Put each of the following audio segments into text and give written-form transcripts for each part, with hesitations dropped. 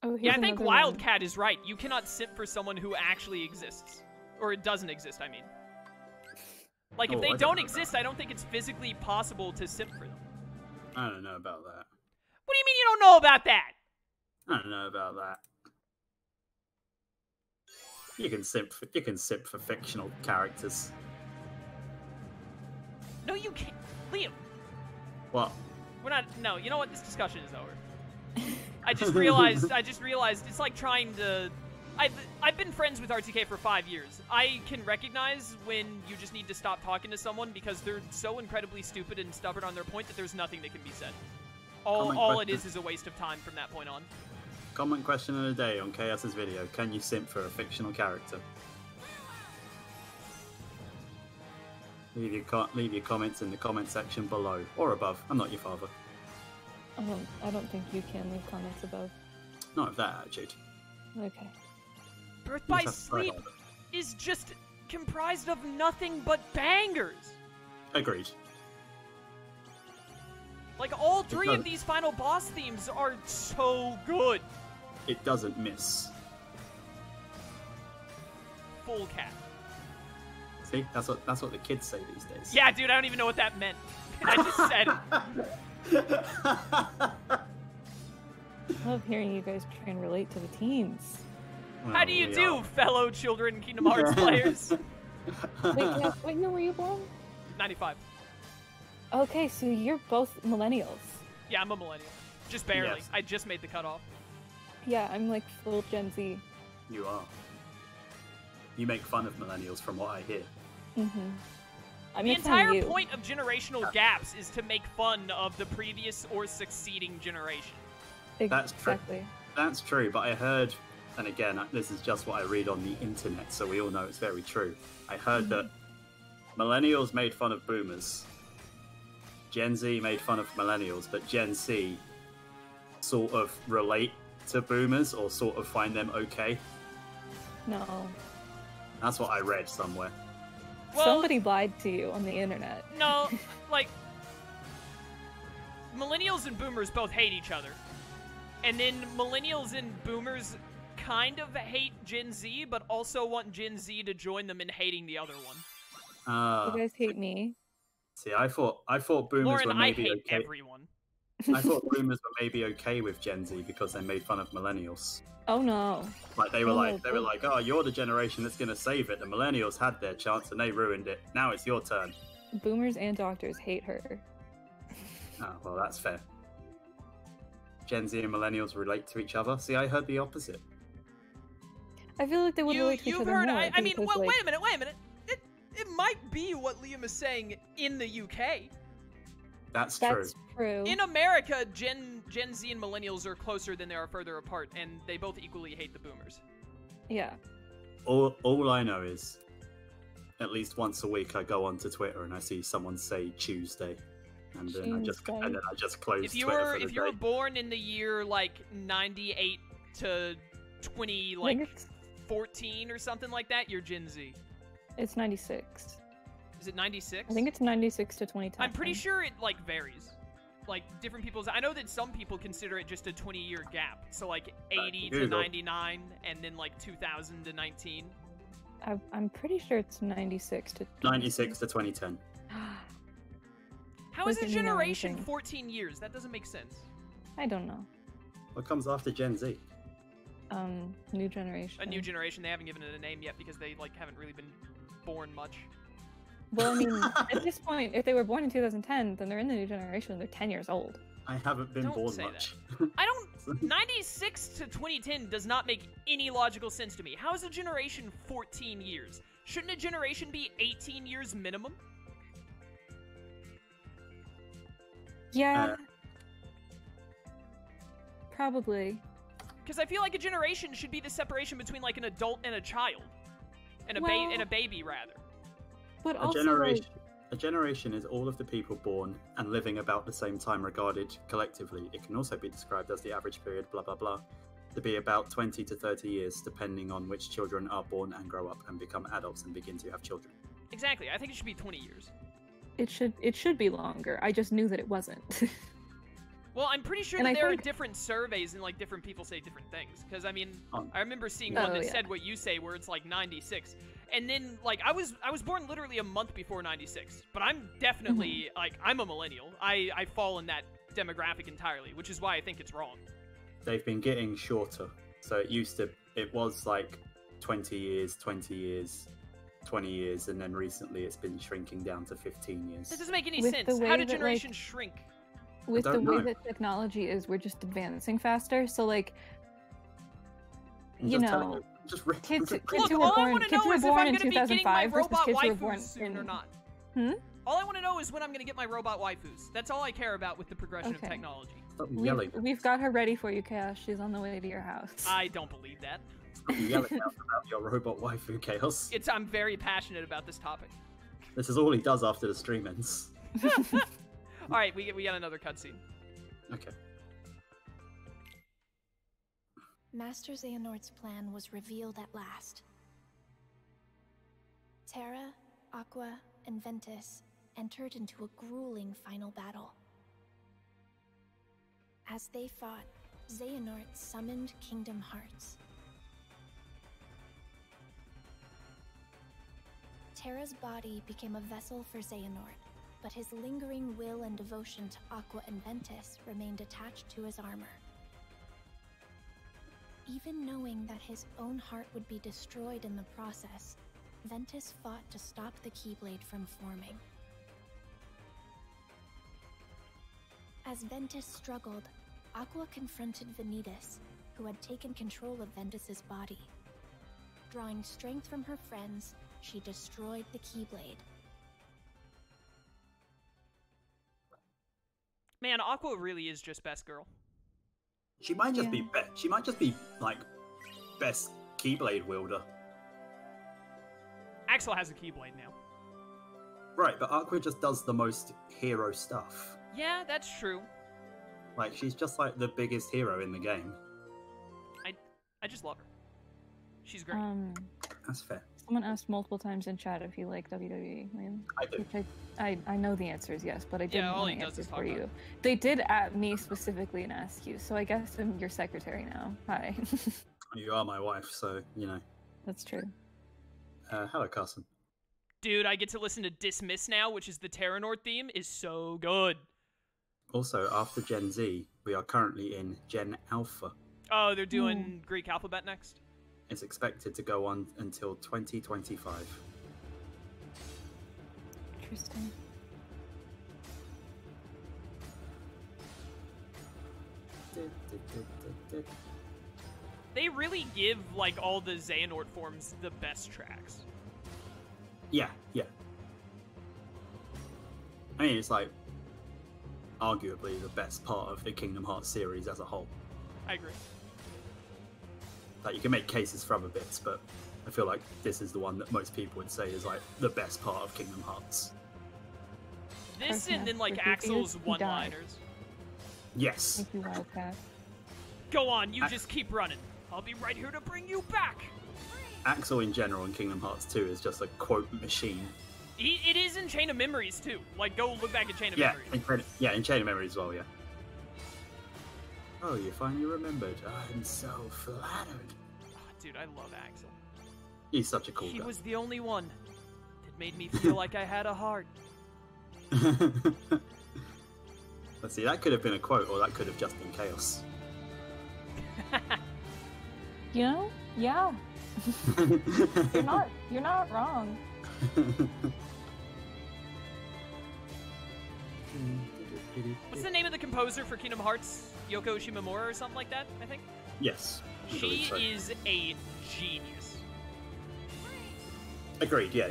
Oh, Yeah, here's I think another one. Wildcat is right. You cannot simp for someone who actually exists. Or it doesn't exist, I mean. Like, if they don't exist, I don't think it's physically possible to simp for them. I don't know about that. What do you mean you don't know about that? I don't know about that. You can simp for fictional characters. No, you can't. Liam. What? We're not. No, you know what? This discussion is over. I just realized it's like trying to. I've been friends with RTK for 5 years. I can recognize when you just need to stop talking to someone because they're so incredibly stupid and stubborn on their point that there's nothing that can be said. All it is a waste of time from that point on. Comment question of the day on Chaos's video. Can you simp for a fictional character? Leave your comments in the comment section below or above. I'm not your father. I don't think you can leave comments above. Not with that attitude. Okay. Birth by Sleep is just comprised of nothing but bangers. Agreed. Like, all three of these final boss themes are so good. It doesn't miss. Full cat. See, that's what the kids say these days. Yeah, dude, I don't even know what that meant. I just said it. I love hearing you guys try and relate to the teens. Well, How do you do, fellow children Kingdom Hearts players? Wait, yeah, what year were you born? 95. Okay, so you're both millennials. Yeah, I'm a millennial. Just barely. Yes. I just made the cutoff. Yeah, I'm like full Gen Z. You are. You make fun of millennials from what I hear. I The mean, entire point of generational gaps is to make fun of the previous or succeeding generation. That's true. Exactly. That's true, but I heard, and again, this is just what I read on the internet, so we all know it's very true. I heard that millennials made fun of boomers, Gen Z made fun of millennials, but Gen Z sort of relate to boomers or sort of find them okay. No. That's what I read somewhere. Well, Somebody lied to you on the internet. No, like, millennials and boomers both hate each other. And then millennials and boomers kind of hate Gen Z, but also want Gen Z to join them in hating the other one. You guys hate me. See, I thought boomers Lauren, were maybe I hate okay. everyone. I thought boomers were maybe okay with Gen Z because they made fun of millennials. Oh no. Like they were like, oh, you're the generation that's gonna save it. The millennials had their chance and they ruined it. Now it's your turn. Boomers and doctors hate her. Oh, well, that's fair. Gen Z and millennials relate to each other. See, I heard the opposite. I feel like they would relate to each You've other heard. more. I mean, because, wait like, a minute. It might be what Liam is saying in the UK. That's true. That's true. In America, Gen Z and millennials are closer than they are further apart, and they both equally hate the boomers. Yeah. All I know is, at least once a week, I go onto Twitter and I see someone say Tuesday, and then I just close If Twitter for the you were day. born in the year like 98 to 14 or something like that, you're Gen Z. It's 96. Is it 96? I think it's 96 to 2010. I'm pretty sure it like varies. Like different people's. I know that some people consider it just a 20-year gap. So like 80 to 99, and then like 2000 to 19. I'm pretty sure it's 96 to 96 to 2010. How is a Doesn't mean generation anything. 14 years? That doesn't make sense. I don't know. What comes after Gen Z? New generation. A new generation. They haven't given it a name yet because they like haven't really been born much. Well, I mean, at this point, if they were born in 2010, then they're in the new generation. They're 10 years old. I haven't been Don't born say much. I don't. 96 to 2010 does not make any logical sense to me. How is a generation 14 years? Shouldn't a generation be 18 years minimum? Yeah. Probably. Because I feel like a generation should be the separation between like an adult and a child, and a baby rather. But A also, generation is all of the people born and living about the same time regarded collectively. It can also be described as the average period, blah blah blah, to be about 20 to 30 years, depending on which children are born and grow up and become adults and begin to have children. Exactly. I think it should be 20 years. it should be longer. I just knew that it wasn't. Well, I'm pretty sure And that I there are think- different surveys and like different people say different things. Because I mean, Oh. I remember seeing Oh, one that yeah. said what you say, where it's like 96, and then like I was born literally a month before 96, but I'm definitely like I'm a millennial. I fall in that demographic entirely, which is why I think it's wrong. They've been getting shorter. So it was like 20 years, 20 years, 20 years, and then recently it's been shrinking down to 15 That years. doesn't make any With sense. the way How did that, generations like- shrink? With the don't way know. that technology is, we're just advancing faster. So like, I'm you just telling know, you, just rip- kids rip- kids Look, who were all I born want to kids know who were is if born I'm in going to be getting my 2005 versus robot kids who were waifus born soon or in not. Hmm? All I want to know is when I'm going to get my robot waifus. That's all I care about with the progression of Okay. technology. Stop yelling. We've got her ready for you, Chaos. She's on the way to your house. I don't believe that. Stop yelling out about your robot waifu, Chaos. I'm very passionate about this topic. This is all he does after the stream ends. All right, we got another cutscene. Okay. Master Xehanort's plan was revealed at last. Terra, Aqua, and Ventus entered into a grueling final battle. As they fought, Xehanort summoned Kingdom Hearts. Terra's body became a vessel for Xehanort, but his lingering will and devotion to Aqua and Ventus remained attached to his armor. Even knowing that his own heart would be destroyed in the process, Ventus fought to stop the Keyblade from forming. As Ventus struggled, Aqua confronted Vanitas, who had taken control of Ventus's body. Drawing strength from her friends, she destroyed the Keyblade. Man, Aqua really is just best girl. She might just Yeah. be she might just be like best Keyblade wielder. Axel has a Keyblade now. Right, but Aqua just does the most hero stuff. Yeah, that's true. Like she's just like the biggest hero in the game. I just love her. She's great. That's fair. Someone asked multiple times in chat if you like WWE, Liam. I do. Which I know the answer is yes, but I didn't all want he to does answer is for talk about you. it. They did at me specifically and ask you, so I guess I'm your secretary now. Hi. You are my wife, so you know. That's true. Hello, Carson. Dude, I get to listen to Dismiss now, which is the Terranord theme, is so good. Also, after Gen Z, we are currently in Gen Alpha. Oh, they're doing Greek alphabet next? It's expected to go on until 2025. Interesting. They really give, like, all the Xehanort forms the best tracks. Yeah. I mean, it's like arguably the best part of the Kingdom Hearts series as a whole. I agree. Like you can make cases for other bits, but I feel like this is the one that most people would say is like the best part of Kingdom Hearts. This Personal and then, like, for Goofy Axel's is he one-liners. Yes. Thank you, Wildcat. Go on, you just keep running. I'll be right here to bring you back. Axel in general in Kingdom Hearts 2 is just a quote machine. It is in Chain of Memories, too. Like, go look back at Chain of Yeah, Memories. in Chain of Memories as well, yeah. Oh, you finally remembered. I'm so flattered. Oh, dude, I love Axel. He's such a cool He guy. was the only one that made me feel like I had a heart. Let's see, that could have been a quote, or that could have just been chaos. You know? Yeah. You're not wrong. What's the name of the composer for Kingdom Hearts? Yoko Shimomura or something like that, I think? Yes. I She believe so. is a genius. Agreed, yeah.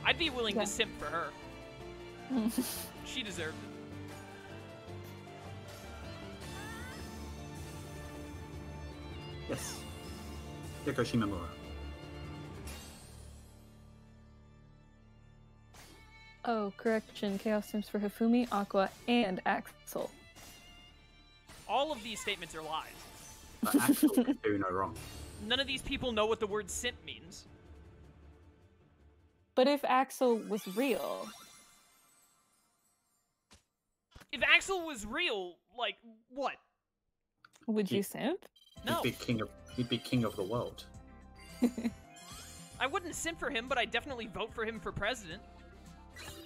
I'd be willing Yeah. to simp for her. She deserved it. Yes. Yoko Shimomura. Oh, correction. Chaos Sims for Hifumi, Aqua, and Axel. All of these statements are lies. But Axel can do no wrong. None of these people know what the word simp means. But if Axel was real, If Axel was real, like, what? Would you simp? No. He'd be king of the world. I wouldn't simp for him, but I'd definitely vote for him for president.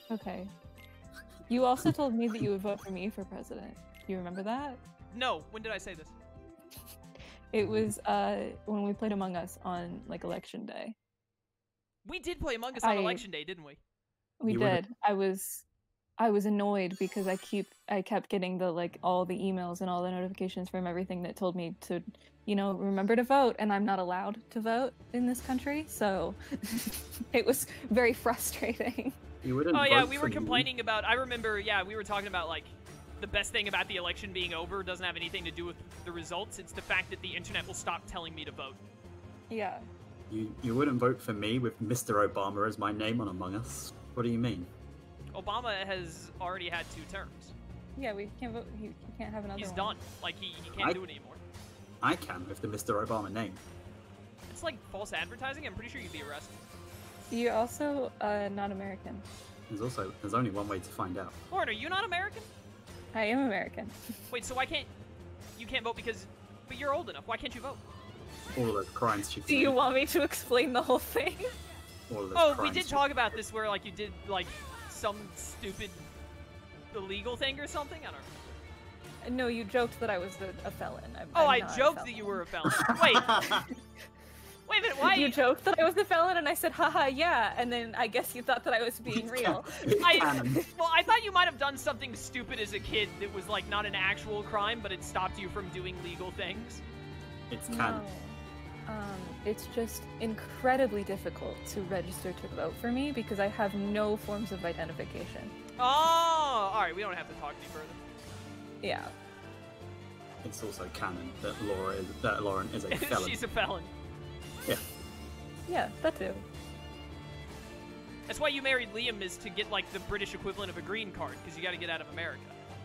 Okay. You also told me that you would vote for me for president. You remember that? No, when did I say this? It was when we played Among Us on like election day. We did play Among Us on election day, didn't we? We did. I was annoyed because I kept getting the like all the emails and all the notifications from everything that told me to, you know, remember to vote, and I'm not allowed to vote in this country, so it was very frustrating. You wouldn't Oh yeah, vote we for were me. complaining about. I remember. Yeah, we were talking about like the best thing about the election being over doesn't have anything to do with the results. It's the fact that the internet will stop telling me to vote. Yeah. You wouldn't vote for me with Mr. Obama as my name on Among Us? What do you mean? Obama has already had 2 terms. Yeah, we can't vote. He can't have another He's one. done. Like he can't do it anymore. I can with the Mr. Obama name. It's like false advertising. I'm pretty sure you'd be arrested. You're also not American. There's only one way to find out. Lauren, are you not American? I am American. Wait, so why can't you can't vote because? But you're old enough. Why can't you vote? All of those crimes she Do you want me to explain the whole thing? All of those Oh, we crimes did talk about this where like you did like some stupid illegal thing or something. I don't know. No, you joked that I was a felon. I not a joked that felon. you were a felon. Wait. Wait a minute, why? You joked that I was a felon, and I said, haha, yeah, and then I guess you thought that I was being real. Well, I thought you might have done something stupid as a kid that was, like, not an actual crime, but it stopped you from doing legal things. It's canon. No. It's just incredibly difficult to register to vote for me because I have no forms of identification. Oh, alright, we don't have to talk any further. Yeah. It's also canon that Lauren is a felon. She's a felon. Yeah. Yeah, that too. That's why you married Liam, is to get, like, the British equivalent of a green card, because you gotta get out of America.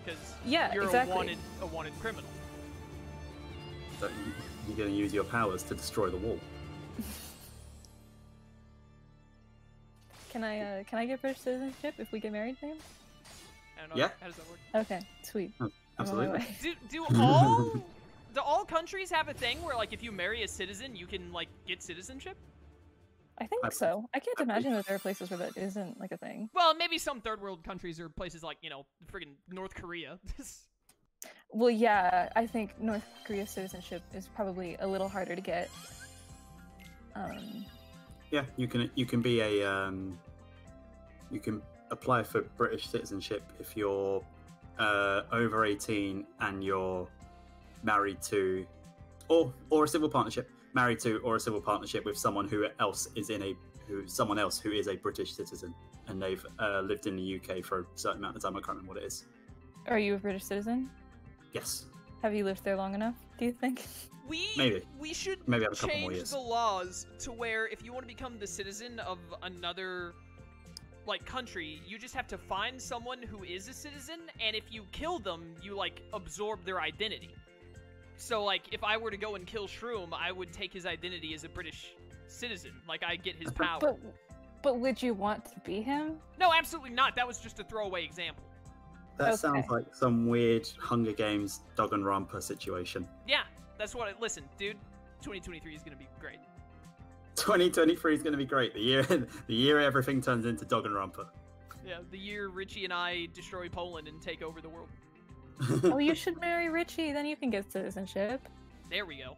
Because you're exactly. a wanted criminal. So you're going to use your powers to destroy the wall. Can I get British citizenship if we get married, Liam? I don't know. Yeah. How does that work? Okay, sweet. Oh, I'm on my absolutely. way. Do all countries have a thing where, like, if you marry a citizen, you can, like, get citizenship? I think so. I can't imagine that there are places where that isn't like a thing. Well, maybe some third world countries or places like, you know, friggin' North Korea. Well, yeah, I think North Korea's citizenship is probably a little harder to get. Yeah, you can be a you can apply for British citizenship if you're over 18 and you're married to, or a civil partnership, married to or a civil partnership with someone who is a British citizen and they've lived in the UK for a certain amount of time. I can't remember what it is. Are you a British citizen? Yes. Have you lived there long enough, do you think? We should Maybe have a couple more change years. the laws to where if you want to become the citizen of another, like, country, you just have to find someone who is a citizen, and if you kill them, you, like, absorb their identity. So, like, if I were to go and kill Shroom, I would take his identity as a British citizen. Like, I get his power. But would you want to be him? No, absolutely not. That was just a throwaway example. That Okay. sounds like some weird Hunger Games Danganronpa situation. Yeah, that's what I... Listen, dude, 2023 is going to be great. 2023 is going to be great. The year everything turns into Danganronpa. Yeah, the year Richie and I destroy Poland and take over the world. Oh, you should marry Richie, then you can get citizenship. There we go.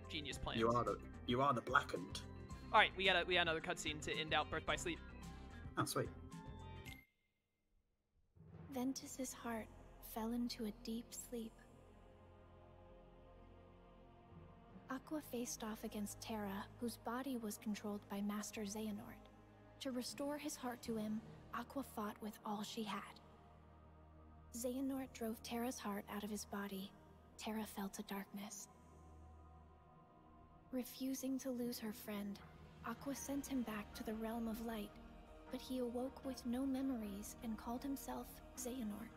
Genius plan. You are the blackened. All right, we got another cutscene to end out Birth by Sleep. Oh, sweet. Ventus's heart fell into a deep sleep. Aqua faced off against Terra, whose body was controlled by Master Xehanort. To restore his heart to him, Aqua fought with all she had. Xehanort drove Terra's heart out of his body. Terra fell to darkness. Refusing to lose her friend, Aqua sent him back to the realm of light, but he awoke with no memories and called himself Xehanort.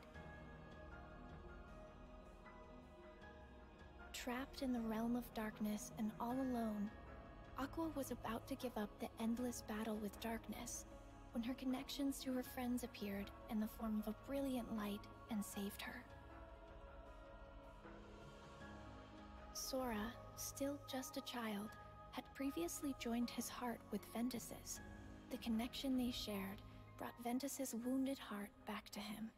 Trapped in the realm of darkness and all alone, Aqua was about to give up the endless battle with darkness when her connections to her friends appeared in the form of a brilliant light and saved her. Sora, still just a child, had previously joined his heart with Ventus's. The connection they shared brought Ventus's wounded heart back to him.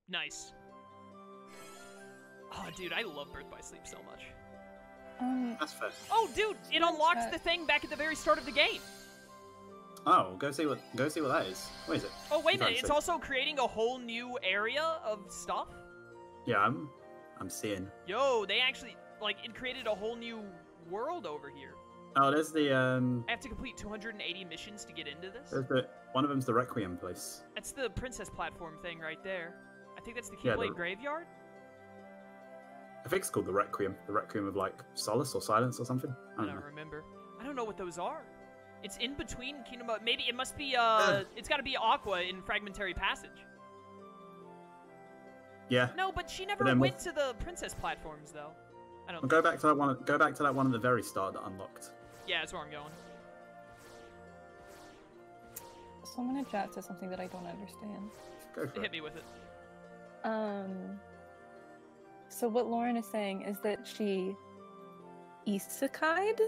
Nice. Oh, dude, I love Birth by Sleep so much. That's fair. Oh, dude, it unlocks the thing back at the very start of the game. Oh, go see what that is. What is it? Oh, wait a minute, it's also creating a whole new area of stuff? Yeah, I'm seeing. Yo, they actually, like, it created a whole new world over here. Oh, there's the I have to complete 280 missions to get into this? one of them's the Requiem place. That's the princess platform thing right there. I think that's the Yeah, Keyblade Graveyard? I think it's called the Requiem of like solace or silence or something. I don't remember. I don't know what those are. It's in between Kingdom of... Maybe it must be, it's gotta be Aqua in Fragmentary Passage. Yeah. No, but she never went to the princess platforms, though. I don't. Go back to that one. Go back to that one at the very start that unlocked. Yeah, that's where I'm going. So I'm gonna chat to something that I don't understand. Go for it. Hit me with it. So what Lauren is saying is that she isekai'd?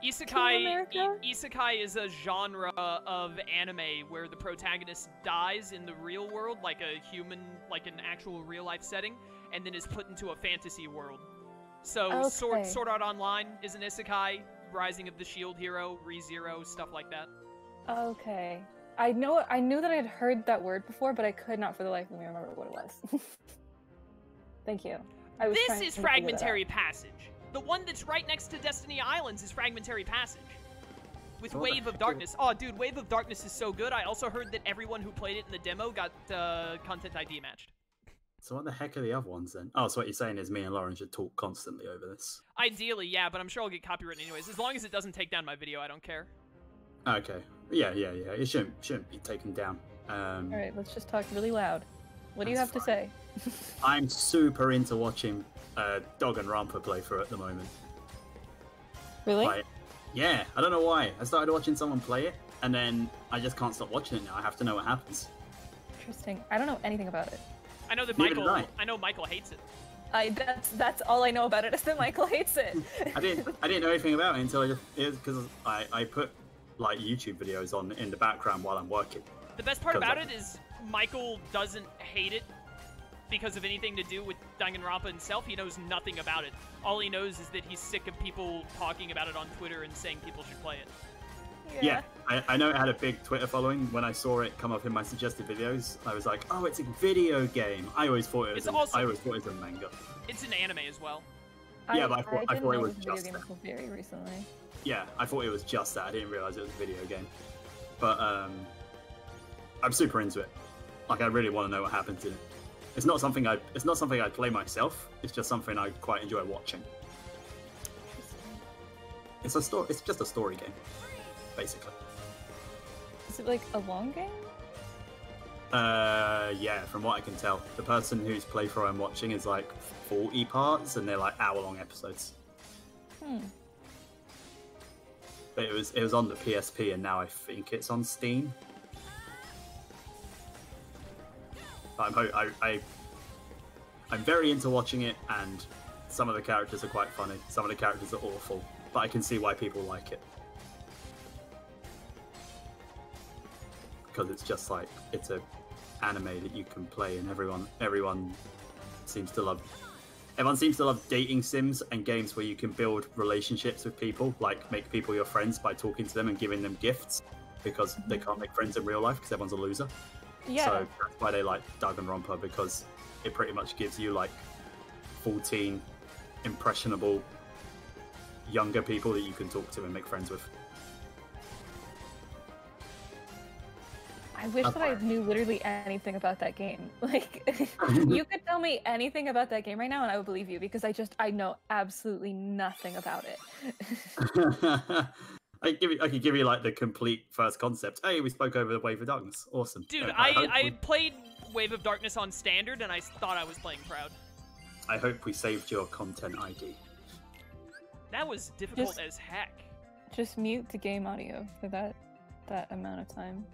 Isekai is a genre of anime where the protagonist dies in the real world, like a human, like an actual real-life setting, and then is put into a fantasy world. So Sword Art Online is an isekai, Rising of the Shield Hero, ReZero, stuff like that. Okay. I knew that I had heard that word before, but I could not for the life of me remember what it was. Thank you. This is Fragmentary Passage. The one that's right next to Destiny Islands is Fragmentary Passage. With Wave of Darkness. Oh, dude, Wave of Darkness is so good. I also heard that everyone who played it in the demo got Content ID matched. So what the heck are the other ones then? Oh, so what you're saying is me and Lauren should talk constantly over this. Ideally, yeah, but I'm sure I'll get copyrighted anyways. As long as it doesn't take down my video, I don't care. Okay. Yeah. It shouldn't be taken down. Alright, let's just talk really loud. What do you have to say? I'm super into watching Danganronpa playthrough at the moment. Really? Like, yeah, I don't know why. I started watching someone play it, and then I just can't stop watching it now. I have to know what happens. Interesting. I don't know anything about it. I know that Michael hates it. That's all I know about it is that Michael hates it. I didn't know anything about it until because I put like YouTube videos on in the background while I'm working. The best part about it is Michael doesn't hate it because of anything to do with Danganronpa himself. He knows nothing about it. All he knows is that he's sick of people talking about it on Twitter and saying people should play it. Yeah, I know it had a big Twitter following. When I saw it come up in my suggested videos, I was like, "Oh, it's a video game." I always thought it was. I always thought it was a manga. It's an anime as well. Yeah, but I thought it was just that. Very recently. Yeah, I thought it was just that. I didn't realize it was a video game. But I'm super into it. Like, I really want to know what happens in it. It's not something I'd play myself. It's just something I quite enjoy watching. It's just a story game, basically. Is it like a long game? Yeah, from what I can tell. The person whose playthrough I'm watching is like 40 parts, and they're like hour-long episodes. But it was on the PSP, and now I think it's on Steam. I'm very into watching it, and some of the characters are quite funny. Some of the characters are awful, but I can see why people like it. Because it's just like, it's a anime that you can play, and everyone seems to love. Everyone seems to love dating sims and games where you can build relationships with people, like make people your friends by talking to them and giving them gifts, because they can't make friends in real life because everyone's a loser. Yeah. So that's why they like Danganronpa, because it pretty much gives you like 14 impressionable younger people that you can talk to and make friends with. I wish that I knew literally anything about that game. Like, you could tell me anything about that game right now and I would believe you, because I know absolutely nothing about it. I could give you like the complete first concept. Hey, we spoke over the Wave of Darkness. Awesome. Dude, I played Wave of Darkness on standard and I thought I was playing proud. I hope we saved your content ID. That was difficult as heck. Just mute the game audio for that. that amount of time.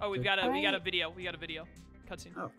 Oh, we got a video. We got a video. Cutscene. Oh,